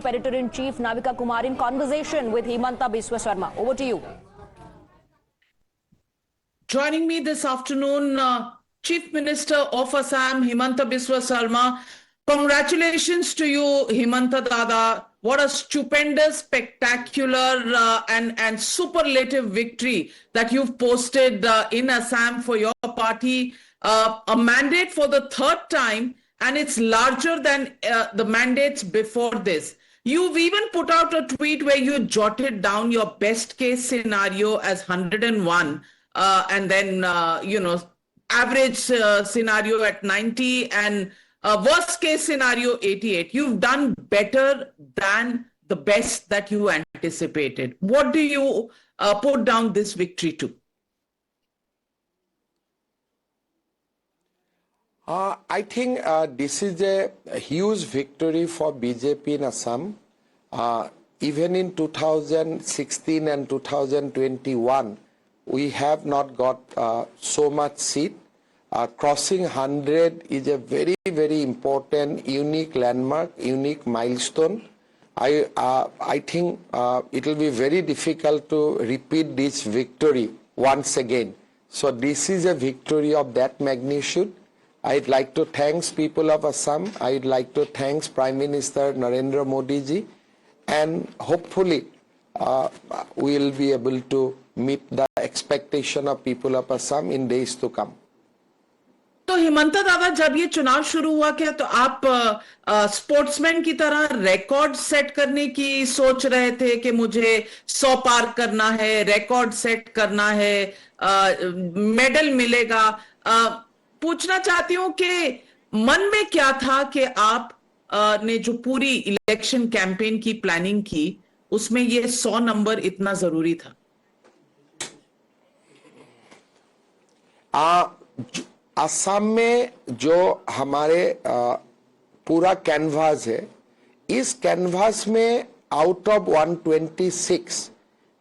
Group Editor-in-Chief Navika Kumar in conversation with Himanta Biswa Sarma. Over to you. Joining me this afternoon, Chief Minister of Assam, Himanta Biswa Sarma. Congratulations to you, Himanta Dada. What a stupendous, spectacular and superlative victory that you've posted in Assam for your party. A mandate for the third time, and it's larger than the mandates before this. You've even put out a tweet where you jotted down your best case scenario as 101, and then, average scenario at 90, and worst case scenario 88. You've done better than the best that you anticipated. What do you put down this victory to? I think this is a huge victory for BJP in Assam. Even in 2016 and 2021, we have not got so much seat. Crossing 100 is a very, very important, unique landmark, unique milestone. I think it will be very difficult to repeat this victory once again. So this is a victory of that magnitude. I'd like to thank people of Assam. I'd like to thank Prime Minister Narendra Modi ji, and hopefully we'll be able to meet the expectation of people of Assam in days to come. तो हिमंता दादा, जब ये चुनाव शुरू हुआ क्या तो आप स्पोर्ट्समैन की तरह रिकॉर्ड सेट करने की सोच रहे थे कि मुझे 100 पार करना है, रिकॉर्ड सेट करना है, मेडल मिलेगा? पूछना चाहती हूँ कि मन में क्या था कि आप ने जो पूरी इलेक्शन कैंपेन की प्लानिंग की उसमें ये 100 नंबर इतना जरूरी था? असम में जो हमारे पूरा कैनवास है, इस कैनवास में आउट ऑफ 126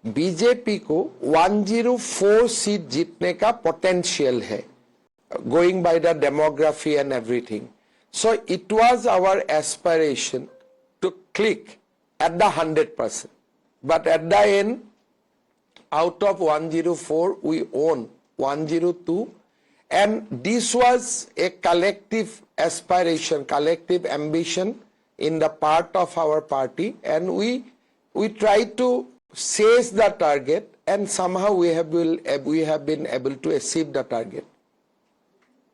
बीजेपी को 104 सीट जीतने का पोटेंशियल है, going by the demography and everything. So it was our aspiration to click at the 100%. But at the end, out of 104, we won 102. And this was a collective aspiration, collective ambition in the part of our party. And we tried to seize the target, and somehow we have been able to achieve the target.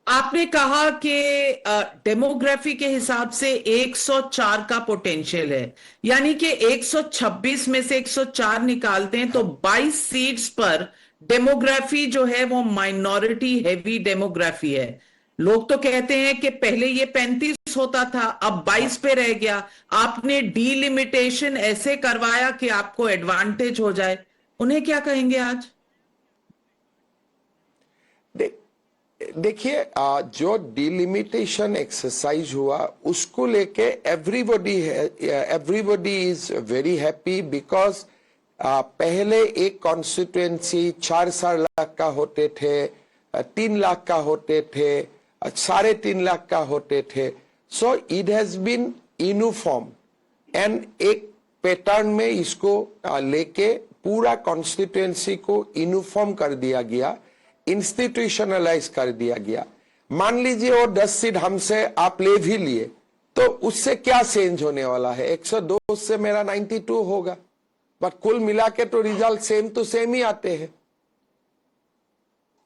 आपने कहा कि demography के हिसाब से 104 का potential है, यानी कि 126 में से 104 निकालते हैं तो 22 सीट्स पर डेमोग्राफी जो है वो माइनॉरिटी हेवी डेमोग्राफी है। लोग तो कहते हैं कि पहले ये 35 होता था, अब 22 पे रह गया। आपने डीलिमिटेशन ऐसे करवाया कि आपको एडवांटेज हो जाए। उन्हें क्या कहेंगे आज? देखिए, जो डिलिमिटेशन एक्सरसाइज हुआ उसको लेके everybody is very happy, because पहले एक कॉन्स्टिट्यूएंसी 4 लाख का होते थे, 3 लाख का होते थे, 3.5 लाख का होते थे। So it has been uniform, and एक पैटर्न में इसको लेके पूरा कॉन्स्टिट्यूएंसी को यूनिफॉर्म कर दिया गया, इंस्टीट्यूशनलाइज कर दिया गया। मान लीजिए वो 10 सीट हमसे आप ले भी लिए तो उससे क्या चेंज होने वाला है? 102 से मेरा 92 होगा, बट कुल मिला के तो रिजल्ट सेम टू सेम ही आते हैं।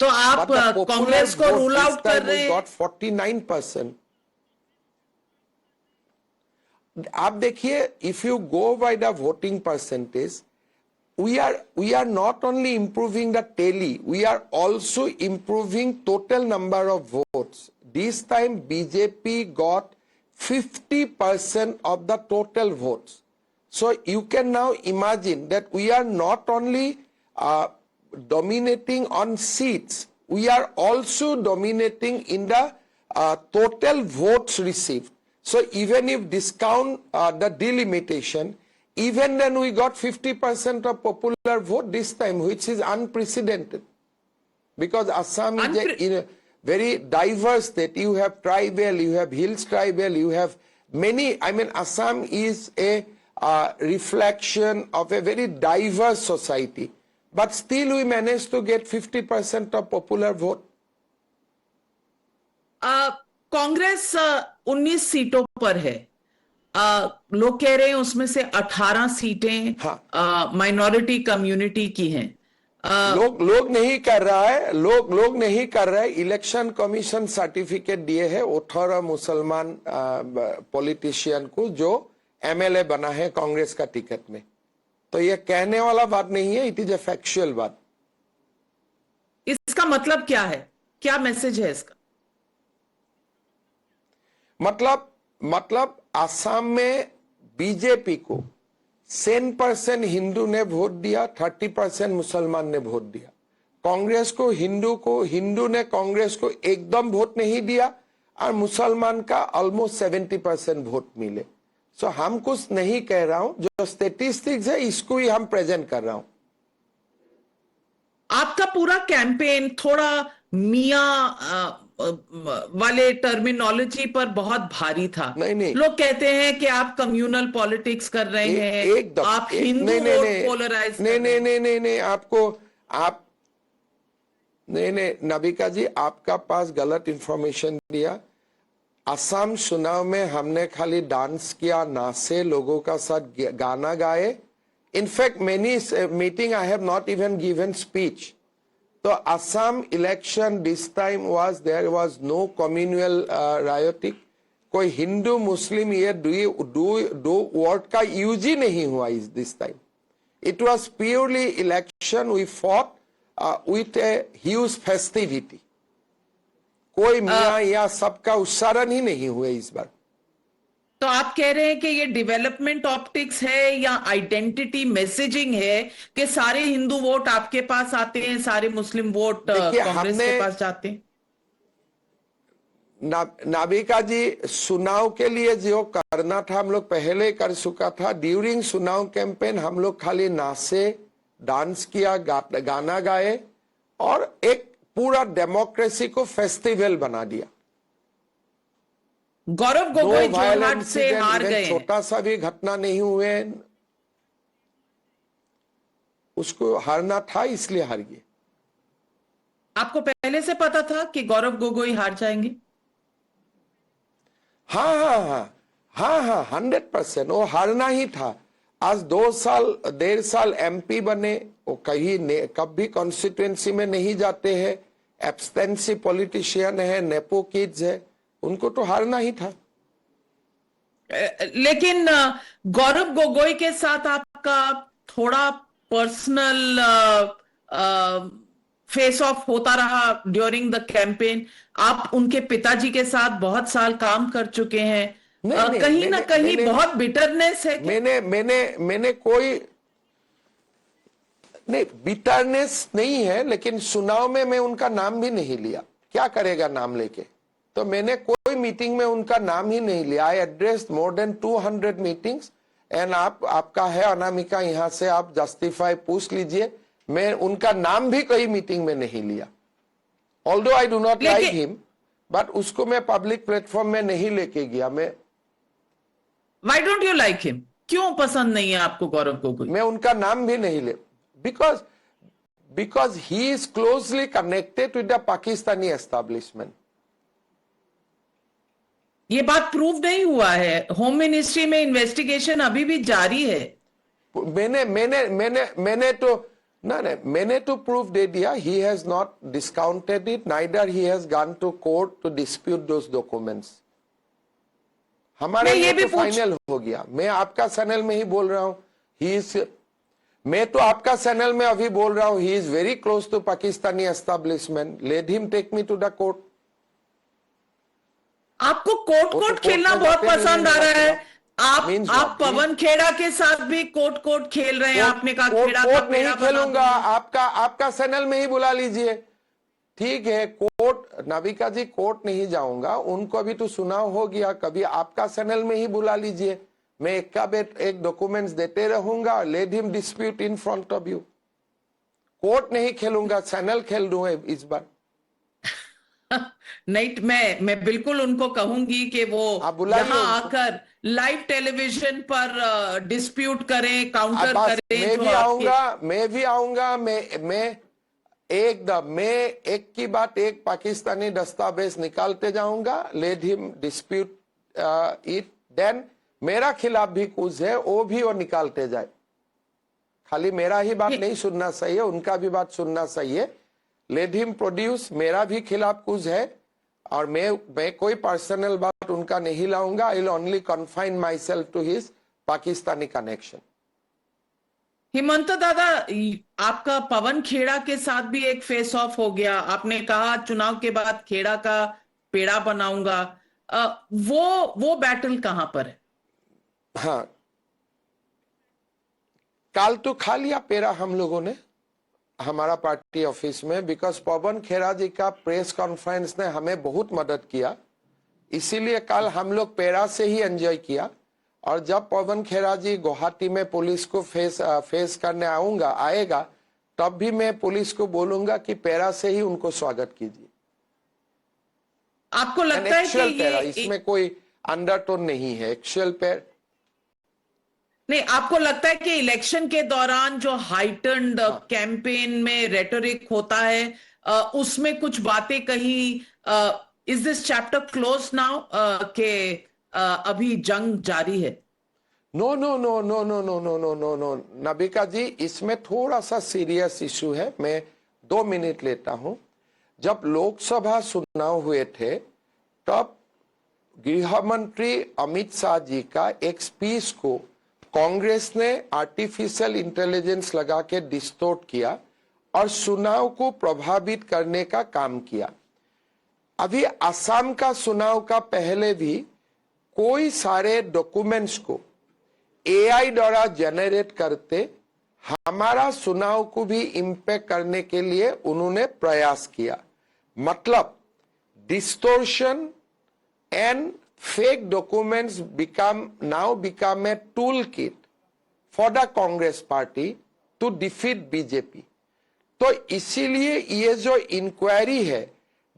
तो आप कांग्रेस को रूल आउट कर रहे हैं? 49%। आप देखिए, if you go by the voting percentage, we are not only improving the tally, we are also improving total number of votes. This time BJP got 50% of the total votes. So you can now imagine that we are not only dominating on seats, we are also dominating in the total votes received. So even if discount the delimitation, even then we got 50% of popular vote this time, which is unprecedented. Because Assam is a very diverse state. You have tribal, you have hills tribal, you have many. I mean, Assam is a reflection of a very diverse society. But still we managed to get 50% of popular vote. Congress 19 सीटों पर है। लोग कह रहे हैं उसमें से 18 सीटें माइनॉरिटी कम्युनिटी की हैं। लोग नहीं कर रहा है, लोग नहीं कर रहे। इलेक्शन कमीशन सर्टिफिकेट दिए है 18 मुसलमान पॉलिटिशियन को जो एमएलए बना है कांग्रेस का टिकट में। तो ये कहने वाला बात नहीं है, इट इज ए फैक्चुअल बात। इसका मतलब क्या है, क्या मैसेज है इसका? मतलब असम में बीजेपी को 10% हिंदू ने वोट दिया, 30% मुसलमान ने वोट दिया। कांग्रेस को हिंदू ने कांग्रेस को एकदम वोट नहीं दिया और मुसलमान का ऑलमोस्ट 70% वोट मिले। सो हम कुछ नहीं कह रहा हूं, जो स्टेटिस्टिक्स है इसको ही हम प्रेजेंट कर रहा हूं। आपका पूरा कैंपेन थोड़ा मियां वाले टर्मिनोलॉजी पर बहुत भारी था। नहीं। लोग कहते हैं कि आप कम्युनल पॉलिटिक्स कर रहे हैं, आप हिंदू वोट पोलराइज नहीं, नहीं नबिका जी, आपका पास गलत इंफॉर्मेशन दिया। असम चुनाव में हमने खाली डांस किया, नाचे, लोगों का साथ गाना गाए। In fact many meeting I have not even given speech. तो Assam election this time there was no communal riotic. कोई हिंदू मुस्लिम ये दो वर्ड का यूज ही नहीं हुआ इस this time. It was purely election we fought with a huge festivity. कोई मियां या सबका उच्चारण ही नहीं हुए इस बार। तो आप कह रहे हैं कि ये डेवलपमेंट ऑप्टिक्स है या आइडेंटिटी मैसेजिंग है कि सारे हिंदू वोट आपके पास आते हैं, सारे मुस्लिम वोट कांग्रेस के पास जाते हैं? नाबिका जी, चुनाव के लिए जो करना था हम लोग पहले कर चुका था। ड्यूरिंग चुनाव कैंपेन हम लोग खाली नाचे, डांस किया, गाना गाए और एक पूरा डेमोक्रेसी को फेस्टिवल बना दिया। गौरव गोगोई जोरहाट से हार गए, छोटा सा भी घटना नहीं हुए, उसको हारना था इसलिए हार गए। आपको पहले से पता था कि गौरव गोगोई हार जाएंगे? हाँ 100% वो हारना ही था। आज 1.5 साल एमपी बने, वो कभी कॉन्स्टिट्यूएंसी में नहीं जाते हैं, एब्सटेंसिव पॉलिटिशियन है, नेपो किड्स है, उनको तो हारना ही था। लेकिन गौरव गोगोई के साथ आपका थोड़ा पर्सनल फेस ऑफ होता रहा ड्यूरिंग द कैंपेन। आप उनके पिताजी के साथ बहुत साल काम कर चुके हैं, कहीं ना कहीं बहुत बिटरनेस है। मैंने कोई नहीं बिटरनेस नहीं है, लेकिन चुनाव में मैं उनका नाम भी नहीं लिया। क्या करेगा नाम लेके? तो मैंने कोई मीटिंग में उनका नाम ही नहीं लिया। I addressed more than 200 meetings and आपका है अनामिका, यहां से आप जस्टिफाई पूछ लीजिए। मैं उनका नाम भी कोई मीटिंग में नहीं लिया। Although I do not like him, but उसको मैं पब्लिक प्लेटफॉर्म में नहीं लेके गया। मैं why don't you like him? क्यों पसंद नहीं है आपको गौरव गोगोई? मैं उनका नाम भी नहीं ले, because he is closely connected with the Pakistani establishment. ये बात प्रूव नहीं हुआ है, होम मिनिस्ट्री में इन्वेस्टिगेशन अभी भी जारी है। मैंने तो प्रूफ दे दिया। He has not discounted it, neither he has gone to court to dispute those documents. हमारे लिए तो फाइनल हो गया। मैं आपका चैनल में ही बोल रहा हूं, मैं तो आपका चैनल में अभी बोल रहा हूं, he is very close to Pakistani establishment, let him take me to the court. आपको कोर्ट खेलना बहुत पसंद आ रहा है। आप पवन खेड़ा के साथ भी कोर्ट खेल रहे हैं। आपने कहा खेड़ा कोर्ट नहीं खेलूंगा, आपका चैनल में ही बुला लीजिए। ठीक है, कोर्ट नाविका जी कोर्ट नहीं जाऊंगा, उनको अभी तो चुनाव हो गया, कभी आपका चैनल में ही बुला लीजिए। मैं एक डॉक्यूमेंट्स देते रहूंगा, late him dispute in front of you. Court नहीं खेलूंगा, चैनल खेल दूंगा इस बार। नहीं, मैं बिल्कुल उनको कहूंगी कि वो आप बुलाइए यहाँ उनको। आकर लाइव टेलीविजन पर डिस्प्यूट करें, अब काउंटर बस करें मैं जो भी आपके। आऊंगा, मैं भी आऊंगा। मैं एकदम, मैं एक की बात एक पाकिस्तानी दस्तावेज निकालते जाऊंगा। Let him dispute it, then मेरा खिलाफ भी कुछ है वो निकालते जाए। खाली मेरा ही बात नहीं सुनना चाहिए, उनका भी बात सुनना चाहिए। लेट हिम प्रोड्यूस, मेरा भी खिलाफ कुछ है और मैं कोई पर्सनल बात उनका नहीं लाऊंगा। I will only confine myself to his Pakistani connection. Himanta दादा, आपका पवन खेड़ा के साथ भी एक फेस ऑफ हो गया। आपने कहा चुनाव के बाद खेड़ा का पेड़ा बनाऊंगा। वो बैटल कहां पर है? हाँ, काल तो खा लिया पेड़ा हम लोगों ने हमारा पार्टी ऑफिस में, बिकॉज पवन खेड़ा जी का प्रेस कॉन्फ्रेंस ने हमें बहुत मदद किया। इसीलिए कल हम लोग पेड़ा से ही एंजॉय किया। और जब पवन खेड़ा जी गुवाहाटी में पुलिस को फेस करने आएगा, तब भी मैं पुलिस को बोलूंगा कि पेड़ा से ही उनको स्वागत कीजिए। आपको लगता है कि पेड़ा, ये इसमें कोई अंडरटोन नहीं है, एक्चुअल पेड़। नहीं, आपको लगता है कि इलेक्शन के दौरान जो हाइटन्ड कैंपेन में रेटोरिक होता है, उसमें कुछ बातें कही, is this chapter close now के अभी जंग जारी है? No no no no no no no no no no Nabika ji, इसमें थोड़ा सा सीरियस इशू है। मैं 2 मिनट लेता हूं। जब लोकसभा चुनाव हुए थे, तब गृह मंत्री अमित शाह जी का एक स्पीच को कांग्रेस ने आर्टिफिशियल इंटेलिजेंस लगा के डिस्टोर्ट किया और चुनाव को प्रभावित करने का काम किया। अभी असम का चुनाव का पहले भी कोई सारे डॉक्यूमेंट्स को एआई द्वारा जनरेट करते हमारा चुनाव को भी इम्पैक्ट करने के लिए उन्होंने प्रयास किया। मतलब distortion and fake documents now become a toolkit for the Congress party to defeat BJP. तो इसीलिए ये जो इंक्वायरी है,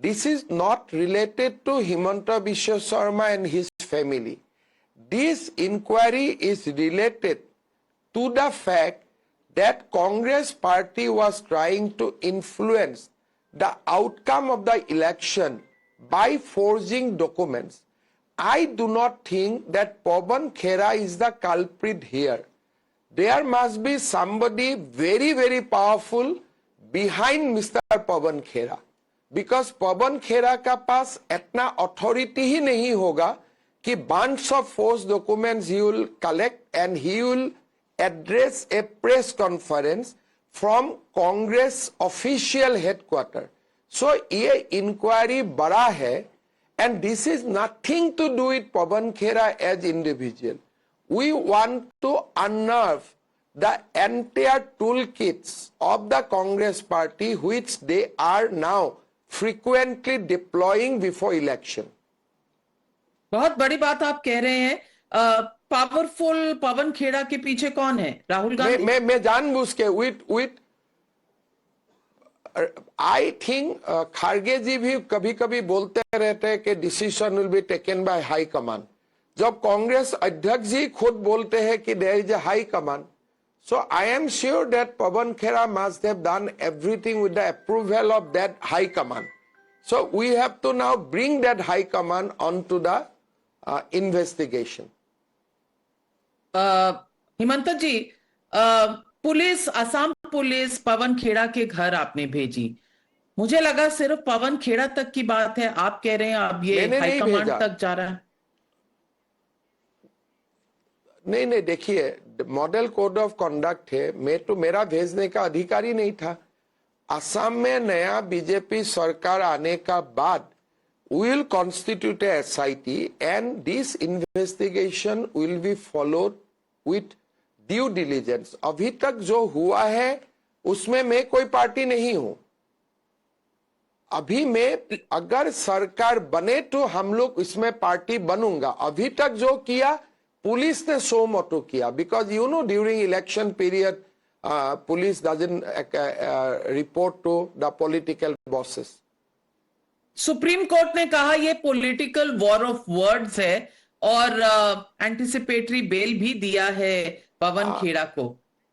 this is not related to Himanta Biswa Sarma and his family. This inquiry is related to the fact that Congress party was trying to influence the outcome of the election by forging documents. I do not think that Pawan Khera is the culprit here. There must be somebody very, very powerful behind Mr. Pawan Khera. Because Pawan Khera का पास इतना authority ही नहीं होगा कि bunch of forged documents he will collect and he will address a press conference from Congress official headquarters. So ये inquiry बड़ा है, and this is nothing to do with Pawan Khera as individual. We want to unnerve the entire toolkits of the Congress party, which they are now frequently deploying before election. बहुत बड़ी बात आप कह रहे हैं। Powerful पवन खेड़ा के पीछे कौन है? राहुल गांधी? मैं जानबूझ के with I think खारगे जी भी कभी कभी बोलते रहते हैं कि decision will be taken by high command. जब कांग्रेस अध्यक्ष जी खुद बोलते हैं कि there is a high command, so I am sure that Pavan Khera must have done everything with the approval of that high command. So we have to now bring that high command on to the investigation. Himanta ji, police, Assam police Pavan Khera के घर आपने भेजी। मुझे लगा सिर्फ पवन खेड़ा तक की बात है, आप कह रहे हैं अब ये हाईकमांड तक जा रहा है। नहीं, देखिए, मॉडल कोड ऑफ कंडक्ट है। मेरा भेजने का अधिकारी नहीं था। असम में नया बीजेपी सरकार आने का बाद will constitute a SIT and this investigation will be followed with due diligence. अभी तक जो हुआ है उसमें मैं कोई पार्टी नहीं हूं। अभी मैं अगर सरकार बने तो हम लोग इसमें पार्टी बनूंगा। अभी तक जो किया पुलिस ने सो मोटो किया, because you know during election period police doesn't report to the political bosses. Supreme court ने कहा ये पॉलिटिकल वॉर ऑफ वर्ड्स है और एंटिसिपेटरी बेल भी दिया है पवन खेड़ा को.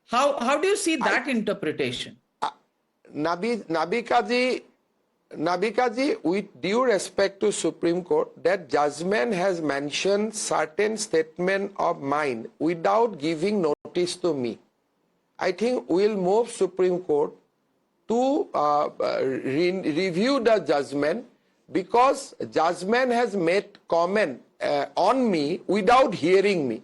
How do you see that interpretation? Nabika ji, with due respect to Supreme Court, that judgment has mentioned certain statement of mine without giving notice to me. I think we'll move Supreme Court to review the judgment because judgment has made comment on me without hearing me.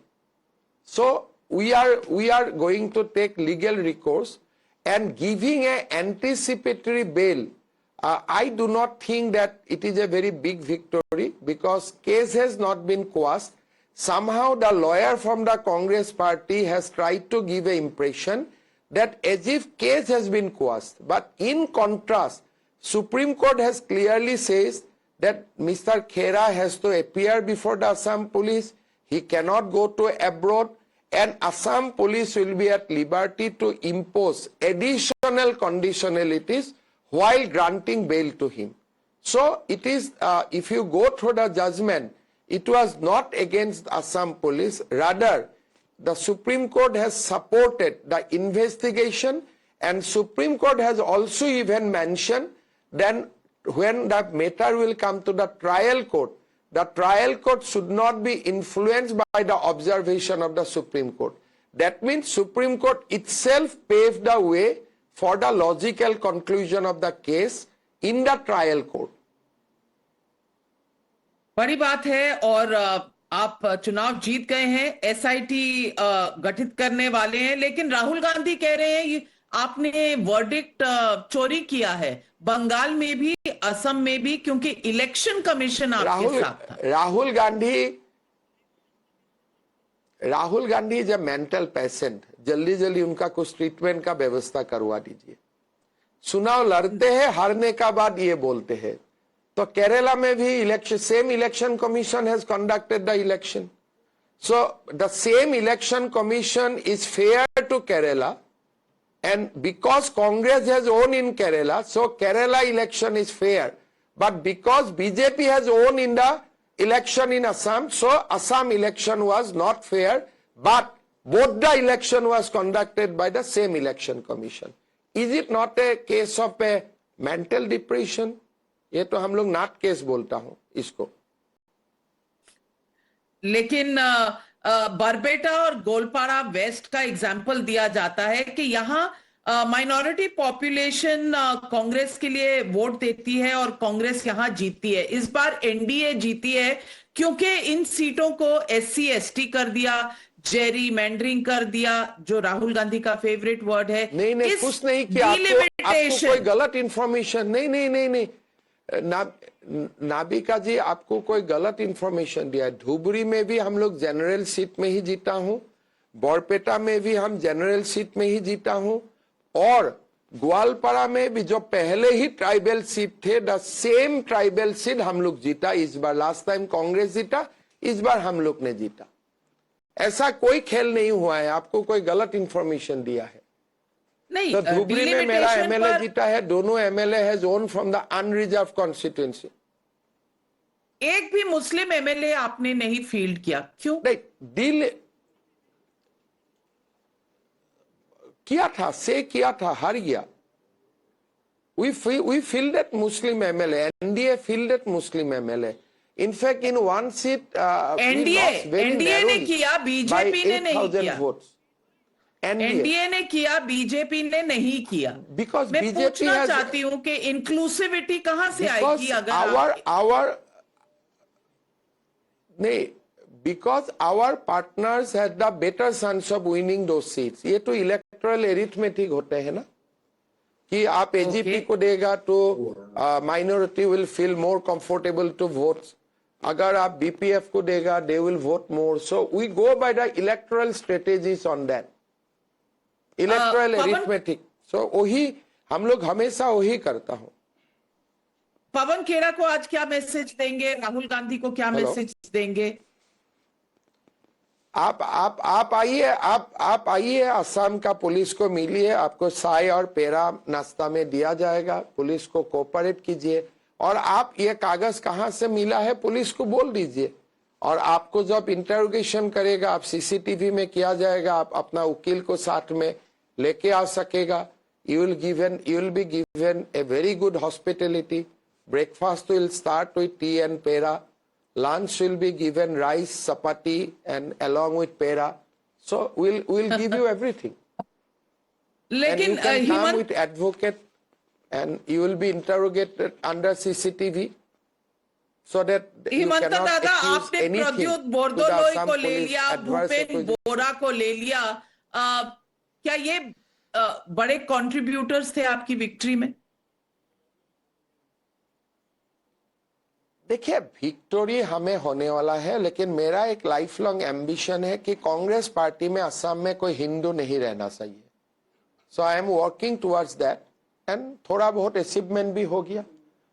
So we are going to take legal recourse and giving an anticipatory bail. I do not think that it is a very big victory because case has not been quashed. Somehow the lawyer from the Congress party has tried to give an impression that as if case has been quashed. But in contrast, Supreme Court has clearly says that Mr. Khera has to appear before the Assam police. He cannot go to abroad and Assam police will be at liberty to impose additional conditionalities while granting bail to him. So it is, if you go through the judgment, it was not against Assam police. Rather, the Supreme Court has supported the investigation and Supreme Court has also even mentioned then when the matter will come to the trial court should not be influenced by the observation of the Supreme Court. That means Supreme Court itself paved the way for the logical conclusion of the case in the trial court. बड़ी बात है और आप चुनाव जीत गए हैं, SIT गठित करने वाले हैं, लेकिन राहुल गांधी कह रहे हैं ये आपने वर्डिक्ट चोरी किया है बंगाल में भी असम में भी क्योंकि इलेक्शन कमीशन आपके साथ था. Rahul Gandhi is a mental patient. जल्दी जल्दी उनका कुछ ट्रीटमेंट का व्यवस्था करवा दीजिए. चुनाव लड़ते हैं, हारने का बाद ये बोलते हैं. तो केरला में भी election, same election commission has conducted the election. So the same election commission is fair to Kerala and because Congress has won in Kerala, so Kerala election is fair. But because BJP has won in the election in Assam, so Assam election was not fair. But both the election was conducted by the same election commission. Is it not a case of a mental depression? ये तो हम लोग नाट case बोलता हूं इसको. लेकिन बरबेटा और Goalpara waste का एग्जाम्पल दिया जाता है कि यहाँ माइनॉरिटी पॉपुलेशन कांग्रेस के लिए वोट देती है और कांग्रेस यहाँ जीतती है. इस बार एनडीए जीती है क्योंकि इन सीटों को एससी एसटी कर दिया, जेरी मैंडरिंग कर दिया, जो राहुल गांधी का फेवरेट वर्ड है. नहीं कुछ नहीं किया. आपको कोई गलत इंफॉर्मेशन. नहीं नाबिका जी, आपको कोई गलत इंफॉर्मेशन दिया है. धुबरी में भी हम लोग जनरल सीट में ही जीता हूं, बोरपेटा में भी हम जनरल सीट में ही जीता हूं और ग्वालपाड़ा में भी जो पहले ही ट्राइबल सीट थे, द सेम ट्राइबल सीट हम लोग जीता इस बार. लास्ट टाइम कांग्रेस जीता, इस बार हम लोग ने जीता. ऐसा कोई खेल नहीं हुआ है. आपको कोई गलत इंफॉर्मेशन दिया है. नहीं, तो धुबरी में मेरा एमएलए जीता है. दोनों MLA has won from the unreserved constituency. एक भी मुस्लिम एमएलए आपने नहीं फील्ड किया, क्यों? नहीं, डील किया था, से किया था, हार गया. We fielded Muslim MLA. NDA fielded Muslim MLA. In fact, in one seat, NDA ने किया, बीजेपी ने नहीं किया. votes. एनडीए ने किया, बीजेपी ने नहीं किया. Because मैं BJP पूछना has, चाहती हूँ कि इंक्लूसिविटी कहां से because आएगी अगर because our partners had the better chance of winning those seats. ये तो इलेक्टोरल एरिथमेटिक होते हैं ना कि आप एजीपी को देगा तो minority will feel more comfortable to vote. अगर आप बीपीएफ को देगा they will vote more. So we go by the electoral strategies on that, electoral arithmetic. सो वही हम लोग हमेशा वही करता हूं. पवन खेड़ा को आज क्या मैसेज देंगे, राहुल गांधी को क्या मैसेज देंगे? आप आइए असम का पुलिस को मिलिए. आपको चाय और पेड़ा नाश्ता में दिया जाएगा. पुलिस को कोऑपरेट कीजिए. और आप ये कागज कहां से मिला है पुलिस को बोल दीजिए, और आपको जब इंटरोगेशन करेगा, आप सीसीटीवी में किया जाएगा, आप अपना वकील को साथ में लेके आ सकेगा. You will be given a very good hospitality. Breakfast will start with tea and pera. Lunch will be given rice, chapati, and along with pera. So we'll give you everything. And लेकिन you can come Hemant, with advocate, and you will be interrogated under CCTV, so that you Hemant cannot दादा, accuse आपने anything Pradyot to the Bordoloi Assam को ले police लिया, adverse Bhupen accusation. बोरा को ले लिया. क्या ये बड़े कंट्रीब्यूटर्स थे आपकी विक्ट्री में? देखिए, विक्टोरी हमें होने वाला है, लेकिन मेरा एक लाइफ लॉन्ग एम्बिशन है कि कांग्रेस पार्टी में असम में कोई हिंदू नहीं रहना चाहिए. So I am working towards that, and थोड़ा बहुत अचीवमेंट भी हो गया.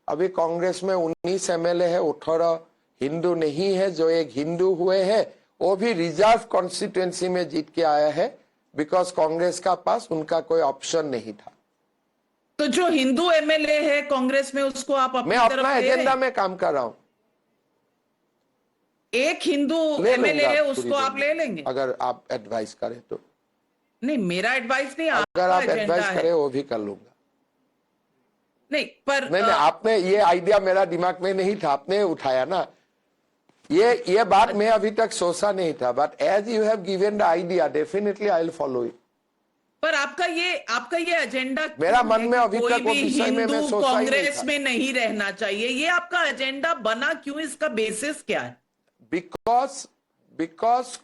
अभी कांग्रेस में 19 एमएलए है, 18 हिंदू नहीं है. जो एक हिंदू हुए हैं वो भी रिजर्व कॉन्स्टिट्यूएंसी में जीत के आया है, बिकॉज कांग्रेस का पास उनका कोई ऑप्शन नहीं था. तो जो हिंदू एमएलए है कांग्रेस में, उसको आप अपनी मैं तरफ अपना ले रहे एजेंडा हैं? में काम कर रहा हूं. एक हिंदू ले एमएलए लूंगा है, पूरी उसको आप दुनिया, ले लेंगे? अगर आप एडवाइस करें तो. नहीं, मेरा एडवाइस नहीं, अगर आपका आप एजेंडा एडवाइस है. करें वो भी कर लूंगा. नहीं, पर नहीं, आपने ये आइडिया मेरा दिमाग में नहीं था, आपने उठाया ना. ये बात मैं अभी तक सोचा नहीं था, but as you have given the idea, definitely I will follow it. पर आपका ये एजेंडा मेरा क्यों मन है में कि अभी कोई तक वो भी विषय में मैं हिंदू सोचा ही नहीं कांग्रेस था. में नहीं रहना चाहिए? ये आपका एजेंडा बना क्यों? इसका बेसिस क्या है? Because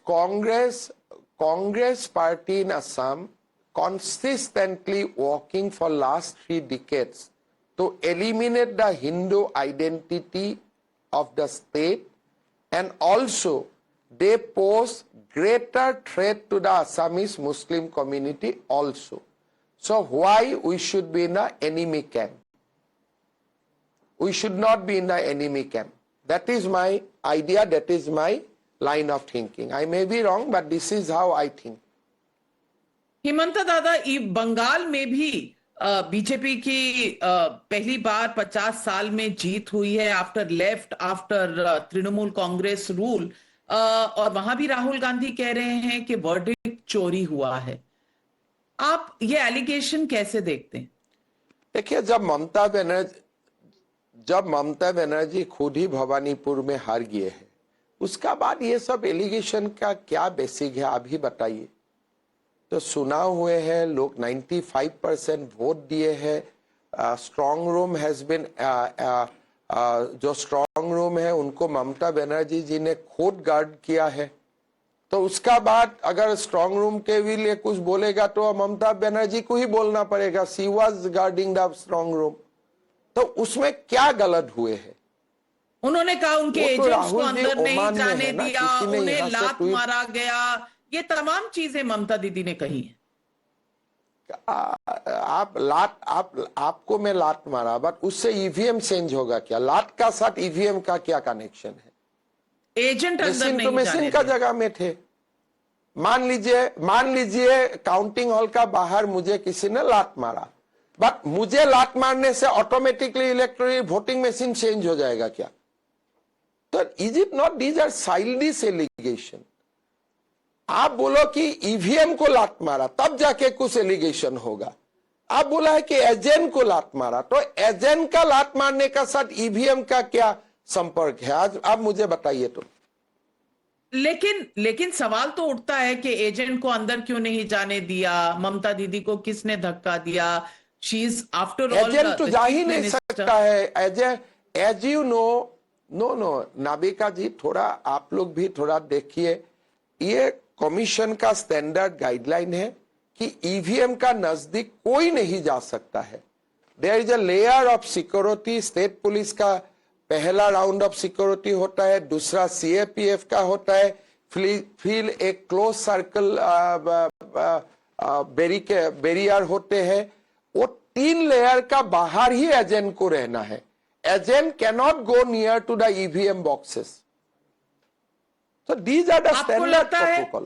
Congress party in Assam consistently working for last 3 decades to eliminate the Hindu identity of the state, and also they pose greater threat to the Assamese Muslim community also. So why we should be in the enemy camp? We should not be in the enemy camp. That is my idea, that is my line of thinking. I may be wrong, but this is how I think. Hemant दादा, बंगाल में भी BJP की पहली बार 50 साल में जीत हुई है, after Trinamool Congress rule, और वहां भी राहुल गांधी कह रहे हैं कि वर्डिक्ट चोरी हुआ है. आप ये एलिगेशन कैसे देखते हैं? देखिए, जब ममता बनर्जी खुद ही भवानीपुर में हार गए हैं, उसका बाद ये सब एलिगेशन का क्या बेसिक है, अभी बताइए. तो सुना हुए हैं लोग, 95% वोट दिए हैं. स्ट्रॉन्ग रूम हैज बीन, जो स्ट्रॉन्ग रूम है उनको ममता बनर्जी जी ने खुद गार्ड किया है. तो उसका बाद अगर स्ट्रॉन्ग रूम के भी लिए कुछ बोलेगा तो ममता बनर्जी को ही बोलना पड़ेगा. She was guarding the strong room. तो उसमें क्या गलत हुए हैं? उन्होंने कहा उनके वो तो एजेंट्स को राहुल जी अंदर नहीं ओमान में जाने है ना, दिया, किसी ने उन्हें यहाँ से लात ट्वीट- मारा गया. ये तमाम चीजें ममता दीदी ने कही हैं. आपको मैं लात मारा, बट उससे ईवीएम चेंज होगा क्या? लात का साथ ईवीएम का क्या कनेक्शन है? एजेंट अंदर मशीन नहीं तो मशीन जाने का दिया. जगह में थे. मान लीजिए काउंटिंग हॉल का बाहर मुझे किसी ने लात मारा, बट मुझे लात मारने से automatically electronic voting machine change हो जाएगा क्या? तो is it not, these are childish allegation. आप बोलो कि ईवीएम को लात मारा तब जाके कुछ एलिगेशन होगा. आप बोला है कि एजेंट को लात मारा, तो एजेंट का लात मारने का साथ ईवीएम का क्या संपर्क है? आज आप मुझे बताइए. तो लेकिन सवाल तो उठता है कि एजेंट को अंदर क्यों नहीं जाने दिया? ममता दीदी को किसने धक्का दिया? She is after all agent तो जा ही नहीं सकता है. एज यू नो, नो नाबिका जी, थोड़ा आप लोग भी थोड़ा देखिए. ये कमीशन का स्टैंडर्ड गाइडलाइन है कि ईवीएम का नजदीक कोई नहीं जा सकता है. There is a layer of security. State police का पहला राउंड ऑफ सिक्योरिटी होता है, दूसरा सीएपीएफ का होता है, फिर एक क्लोज सर्कल बैरियर होते हैं. वो 3 लेयर का बाहर ही एजेंट को रहना है. Agent cannot go near to the EVM boxes. So these are the standard protocol.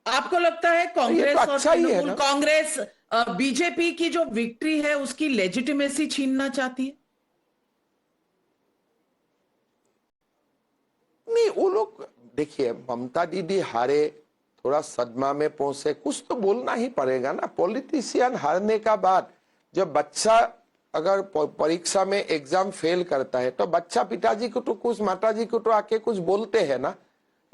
आपको लगता है कांग्रेस तो अच्छा और ही है तृणमूल ना? कांग्रेस बीजेपी की जो विक्ट्री है उसकी लेजिटिमेसी छीनना चाहती है? नहीं, वो लोग देखिए, ममता दीदी हारे, थोड़ा सदमा में पहुंचे, कुछ तो बोलना ही पड़ेगा ना। पॉलिटिशियन हारने का बाद जब बच्चा अगर परीक्षा में एग्जाम फेल करता है तो बच्चा पिताजी को तो कुछ, माताजी को तो आके कुछ बोलते हैं ना,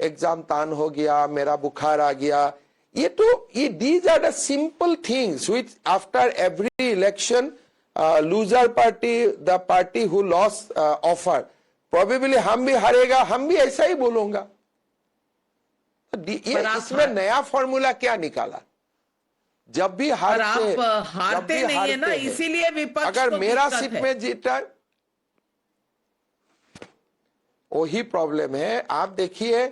एग्जाम तान हो गया, मेरा बुखार आ गया। ये these are the simple things which after every election loser party, the party who lost offer, probably हम भी हारेगा, हम भी ऐसा ही बोलूंगा। ये इसमें नया फॉर्मूला क्या निकाला? जब भी हारते, हारते नहीं है ना, इसीलिए विपक्ष अगर को मेरा दिक्कत सीट है। में जीता, वही प्रॉब्लम है। आप देखिए,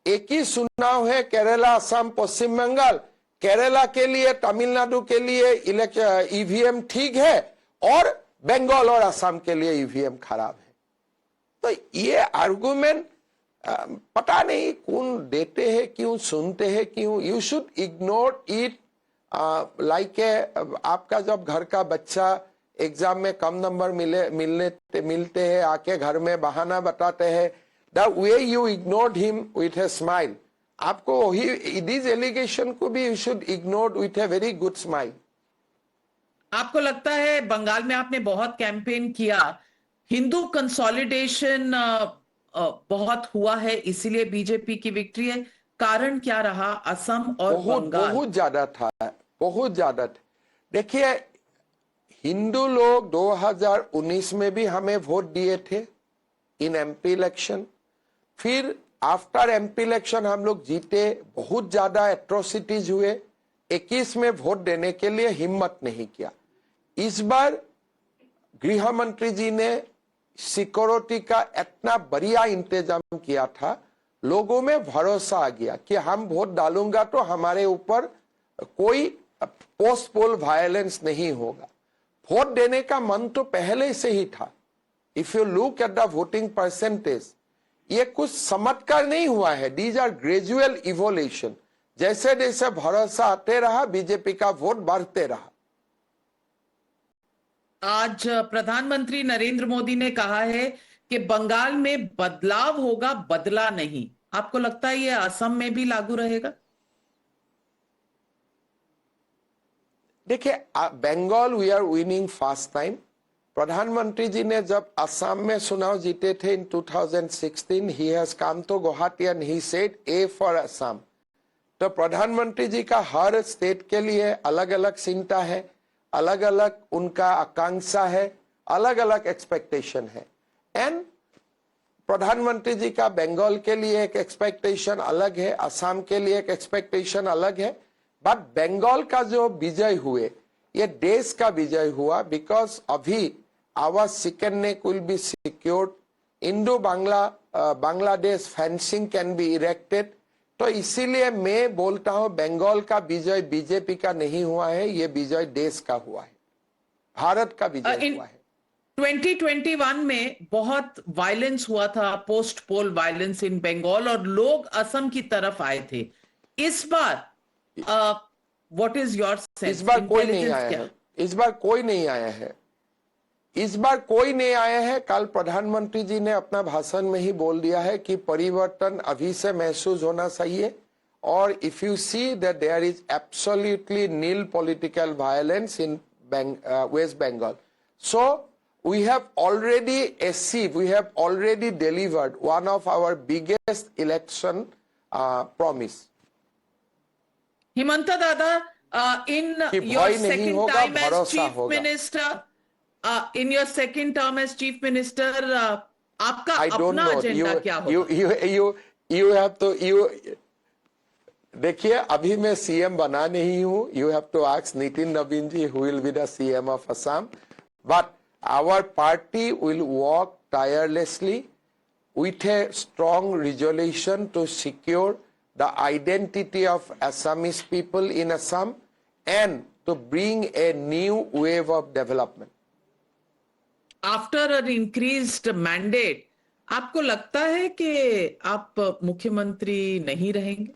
एक ही चुनाव है केरला, असम, पश्चिम बंगाल। केरला के लिए, तमिलनाडु के लिए ईवीएम ठीक है और बंगाल और असम के लिए ईवीएम खराब है। तो ये आर्गुमेंट पता नहीं कौन देते हैं, क्यों सुनते हैं, क्यों। You should ignore it. Like आपका जब घर का बच्चा एग्जाम में कम नंबर मिलते हैं, आके घर में बहाना बताते हैं, the way you ignored him with a smile, आपको वही दिस एलिगेशन को भी you should ignore with a very good smile. आपको लगता है बंगाल में आपने बहुत कैंपेन किया, हिंदू कंसोलिडेशन बहुत हुआ है, इसीलिए बीजेपी की विक्ट्री है? कारण क्या रहा असम और बंगाल? बहुत ज्यादा था, बहुत ज्यादा था। देखिए, हिंदू लोग 2019 में भी हमें वोट दिए थे इन एमपी इलेक्शन। फिर आफ्टर एमपी इलेक्शन हम लोग जीते, बहुत ज्यादा एट्रोसिटीज हुए। 21 में वोट देने के लिए हिम्मत नहीं किया। इस बार गृह मंत्री जी ने सिक्योरिटी का इतना बढ़िया इंतजाम किया था, लोगों में भरोसा आ गया कि हम वोट डालूंगा तो हमारे ऊपर कोई पोस्ट पोल वायलेंस नहीं होगा। वोट देने का मन तो पहले से ही था। If you look at the voting percentage, ये कुछ चमत्कार नहीं हुआ है, दीज आर ग्रेजुअल इवोल्यूशन। जैसे जैसे भरोसा आते रहा, बीजेपी का वोट बढ़ते रहा। आज प्रधानमंत्री नरेंद्र मोदी ने कहा है कि बंगाल में बदलाव होगा, बदला नहीं। आपको लगता है ये असम में भी लागू रहेगा? देखिए, Bengal we are winning first time. प्रधानमंत्री जी ने जब असम में चुनाव जीते थे in 2016, he has come to Guwahati and he said A for Assam. तो प्रधानमंत्री जी का हर स्टेट के लिए अलग अलग चिंता है, अलग अलग उनका आकांक्षा है, अलग अलग एक्सपेक्टेशन है। एंड प्रधानमंत्री जी का बंगाल के लिए एक एक्सपेक्टेशन अलग है, असम के लिए एक एक्सपेक्टेशन अलग है। बट बंगाल का जो विजय हुए, ये देश का विजय हुआ, बिकॉज अभी our second neck will be secured, Indo Bangladesh fencing can be erected. तो इसीलिए मैं बोलता हूं, बंगाल का विजय बीजेपी का नहीं हुआ है, ये विजय देश का हुआ है, भारत का विजय हुआ है। 2021 में बहुत वायलेंस हुआ था, post poll violence in Bengal, और लोग असम की तरफ आए थे। इस बार व्हाट इज योर सेंस? इस बार कोई नहीं आया है, इस बार कोई नहीं आया है, इस बार कोई नहीं आया है। कल प्रधानमंत्री जी ने अपना भाषण में ही बोल दिया है कि परिवर्तन अभी से महसूस होना चाहिए। और if you see that there is absolutely nil political violence in west Bengal, so we have already achieved, we have already delivered one of our biggest election promise. Himanta Dada, in your second time as chief minister, in your second term as chief minister, आपका अपना agenda क्या होगा? You have to, देखिए, अभी मैं CM बना नहीं हूं। You have to ask Nitin Nabin ji who will be the CM of Assam. But our party will work tirelessly with a strong resolution to secure the identity of Assamese people in Assam and to bring a new wave of development. After an increased mandate, आपको लगता है कि आप मुख्यमंत्री नहीं रहेंगे?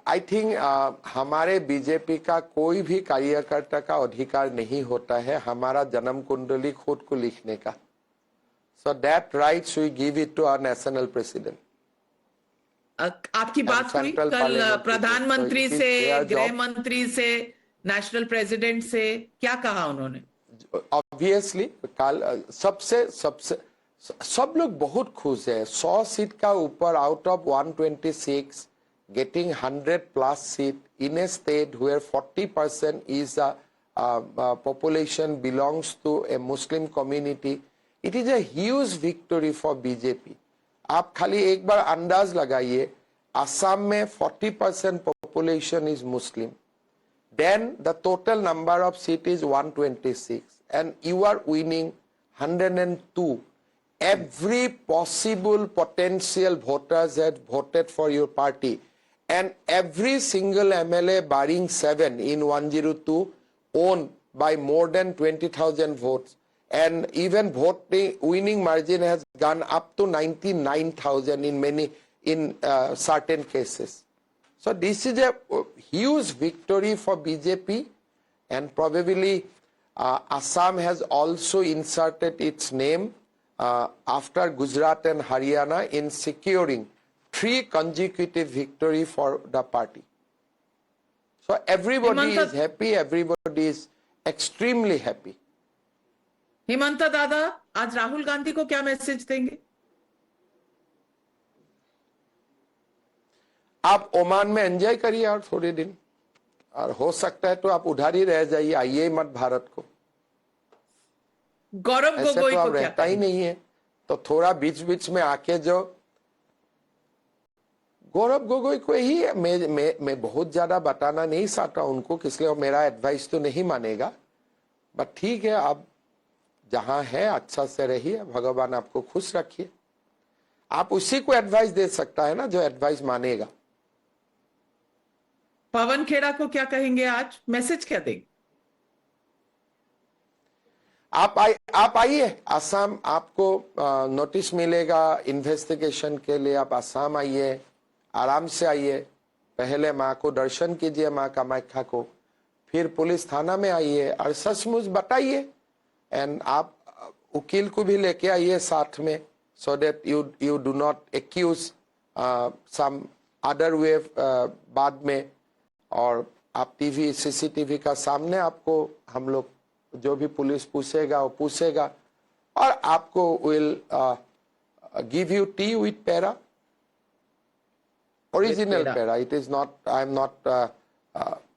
I think हमारे BJP का कोई भी कार्यकर्ता का अधिकार नहीं होता है हमारा जन्म कुंडली खुद को लिखने का। So that rights we give it to our national president. आपकी बात हुई central कल parliament प्रधानमंत्री people. So it is से, their job. गृह मंत्री से, नेशनल प्रेसिडेंट से, क्या कहा उन्होंने? Obviously कल सब लोग बहुत खुश है. 100 सीट का ऊपर out of 126 getting 100 plus seat in a state where 40% is population belongs to a Muslim community. It is a huge victory for BJP. आप खाली एक बार अंदाज लगाइए, असम में 40% population is Muslim. Then the total number of seats is 126 and you are winning 102. Every possible potential voters had voted for your party and every single MLA barring 7 in 102 won by more than 20,000 votes. And even winning margin has gone up to 99,000 in certain cases. So this is a huge victory for BJP, and probably Assam has also inserted its name after Gujarat and Haryana in securing 3 consecutive victory for the party. So everybody is happy, everybody is extremely happy. Himanta दादा, आज राहुल गांधी को क्या message देंगे? आप Oman में enjoy करिए और थोड़े दिन, और हो सकता है तो आप उधर ही रह जाइए, आइए मत भारत को. गौरव ऐसे गोगोई तो आप को क्या रहता ही नहीं है, तो थोड़ा बीच बीच में आके जो गौरव गोगोई को ही मैं बहुत ज्यादा बताना नहीं चाहता उनको, इसलिए मेरा एडवाइस तो नहीं मानेगा. बट ठीक है, आप जहां है अच्छा से रहिए, भगवान आपको खुश रखिए. आप उसी को एडवाइस दे सकता है ना जो एडवाइस मानेगा. पवन खेड़ा को क्या कहेंगे आज? मैसेज क्या देंगे? आप आइए असम, आपको नोटिस मिलेगा इन्वेस्टिगेशन के लिए. आप असम आइए, आराम से आइए, पहले माँ को दर्शन कीजिए, माँ कामाख्या को, फिर पुलिस थाना में आइए और सचमुच बताइए. एंड आप वकील को भी लेके आइए साथ में, so that you do not accuse some other way बाद में. और आप टीवी सीसीटीवी का सामने आपको हम लोग जो भी पुलिस पूछेगा वो पूछेगा, और आपको will give U T with पेरा, ओरिजिनल पेरा. It is not, I am not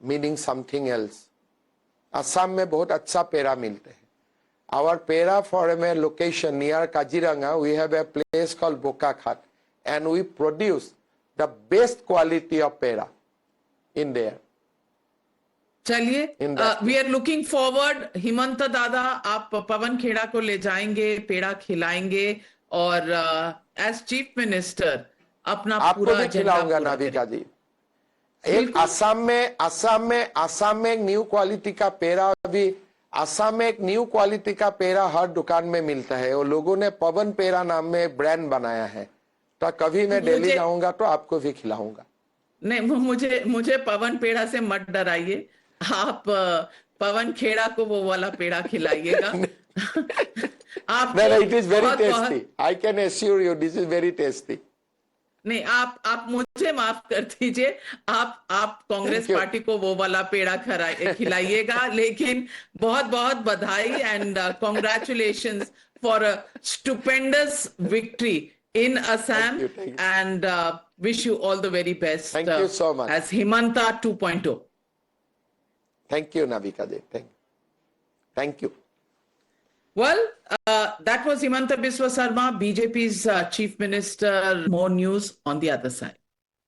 meaning something else. Assam में बहुत अच्छा पेरा मिलते हैं. Our pera from a location near Kaziranga, we have a place called Bokakhat, and we produce the best quality of pera in there. चलिए, we are looking forward. Himanta दादा, आप पवन खेड़ा को ले जाएंगे, पेड़ा खिलाएंगे, और एज चीफ मिनिस्टर अपना पूरा आपको भी खिलाऊंगा नाविका जी. एक असम में एक न्यू क्वालिटी का पेरा, अभी असम में एक न्यू क्वालिटी का पेरा हर दुकान में मिलता है. वो लोगों ने पवन पेरा नाम में ब्रांड बनाया है. तो कभी मैं दिल्ली जाऊंगा तो आपको भी खिलाऊंगा. नहीं, मुझे पवन पेड़ा से मत डराइए. आप पवन खेड़ा को वो वाला पेड़ा खिलाइएगा. आप it is very tasty. I can assure you this is very tasty. नहीं, आप मुझे माफ कर दीजिए. आप कांग्रेस पार्टी को वो वाला पेड़ा खिलाइएगा. लेकिन बहुत बहुत बधाई and congratulations for a stupendous victory in Assam, and wish you all the very best. Thank you so much. As Himanta 2.0. Thank you, Navika ji. Thank you. Well, that was Himanta Biswa Sarma, BJP's chief minister. More news on the other side.